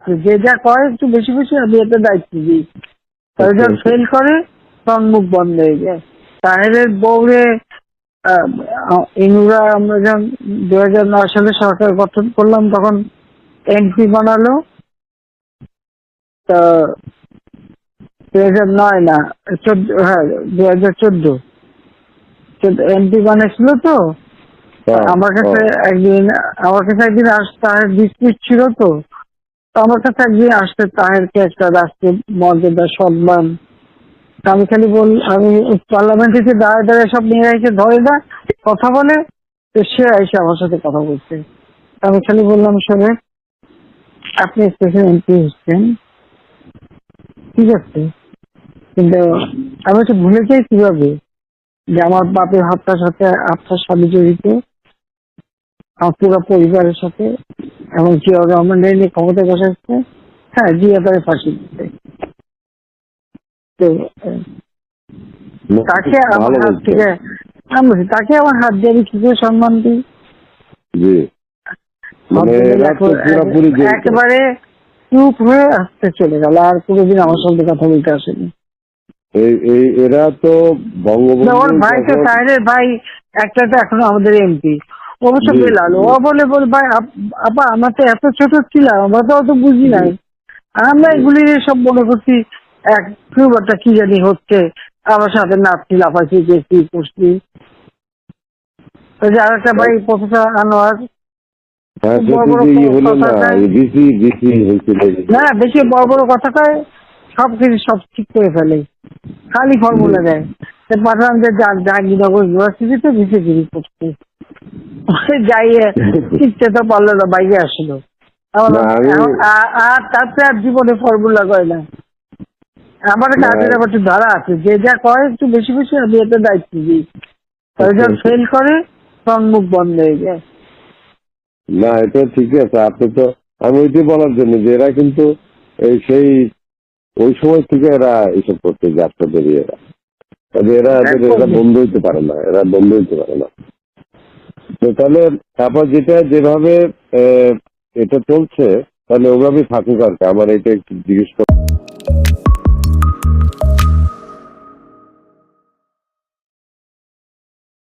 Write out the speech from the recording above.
যে যা করে একটু বেশি বেশি আমি এতে দায়িত্ব দিই। তারা যখন ফেল করে তখন মুখ বন্ধ হয়ে যায়। তাহেরের বউরে ইনুরা আমরা যখন 2009 সালে সরকার গঠন করলাম তখন এমপি বানালো। তা 2009 না 14, হ্যাঁ 2014 এমপি বানাইছিল তো। আমার কাছে একদিন তাহের ডিসপিউট ছিল তো আমার কাছে একদিন আসতে তাহেরকে একটা রাষ্ট্রীয় মর্যাদা সম্মান। আমি খালি আমি পার্লামেন্টে যে দাঁড়ায় দাঁড়ায় সব নিয়ে এসে ধরে না কথা বলে, তো সে এসে আমার সাথে কথা বলছে। আমি খালি বললাম, শোনে আপনি স্পেশাল এমপি হচ্ছেন ঠিক আছে, কিন্তু আমি তো ভুলে যাই কিভাবে যে আমার বাপের হত্যার সাথে আপনার স্বামী জড়িত, আমার পুরো পরিবারের সাথে, এবং জিয়া রহমান নিয়ে ক্ষমতায় বসাচ্ছে। হ্যাঁ, জিয়া তারে ফাঁসি দিচ্ছে। তো তাকে আমার হাত থেকে তাকে আমার হাত দিয়ে আমি কি করে সম্মান দিই? একেবারে চুপ হয়ে আসতে চলে গেল, আর কোনোদিন আমার সঙ্গে কথা বলতে আসেনি। এরা তো বঙ্গবন্ধু ওর ভাই তো তাহেরের ভাই একটা তো এখনো আমাদের এমপি, অবশ্য বেলাল। ও বলে ভাই আপা আমরা তো এত ছোট ছিলাম, আমরা তো অত বুঝি নাই, আমরা এগুলি সব মনে করছি এক খুব একটা কি জানি হচ্ছে, আমার সাথে নাচছি লাফাচ্ছি গেছি করছি। আর একটা ভাই প্রফেসর আনোয়ার না বেশি বড় বড় কথা কয়, সবকিছু সব ঠিক করে ফেলে, খালি ফর্মুলা দেয়। পাঠালাম যে জাহাঙ্গীরনগর ইউনিভার্সিটিতে বিসিগিরি করতে, যাইয়ে শিখতে তো পারলো না, বাইরে আসলো। আর তারপরে আর জীবনে ফর্মুলা করে না। আমার কাজের আবার একটু ধারা আছে, যে যা করে একটু বেশি বেশি আমি এতে দায়িত্ব দিই। তারা যখন ফেল করে তখন মুখ বন্ধ হয়ে যায়। না, এটা ঠিক আছে। আপনি তো আমি ওইটাই বলার জন্য যে এরা কিন্তু সেই ওই সময় থেকে এরা এইসব করতে যাত্রা বেরিয়ে এরা বন্ধ হইতে পারে না, তো তাহলে তারপর যেভাবে এটা চলছে তাহলে ওভাবেই থাকুক আর কি। আমার এটা একটু জিজ্ঞেস